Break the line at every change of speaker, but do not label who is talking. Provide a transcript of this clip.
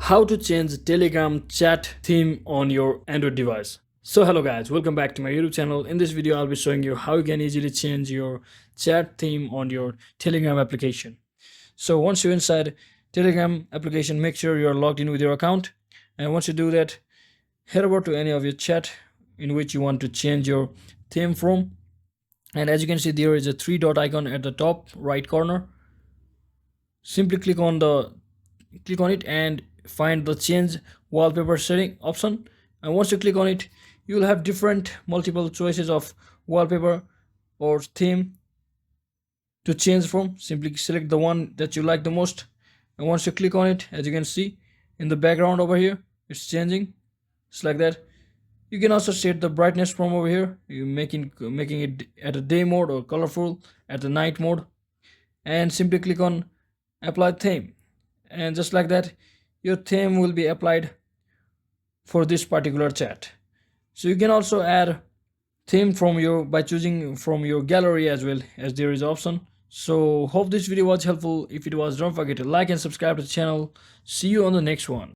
How to change Telegram chat theme on your Android device. So hello guys, welcome back to my YouTube channel. In this video I'll be showing you how you can easily change your chat theme on your Telegram application. So once you're inside Telegram application, make sure you're logged in with your account, and once you do that, head over to any of your chat in which you want to change your theme from. And as you can see, there is a three dot icon at the top right corner. Simply click on it and find the change wallpaper setting option, and once you click on it, you will have different multiple choices of wallpaper or theme to change from. Simply select the one that you like the most, and once you click on it, as you can see in the background over here, it's changing just like that. You can also set the brightness from over here, you making it at a day mode or colorful at the night mode, and simply click on apply theme, and just like that your theme will be applied for this particular chat. So you can also add theme from your by choosing from your gallery as well, as there is option. So hope this video was helpful. If it was, don't forget to like and subscribe to the channel. See you on the next one.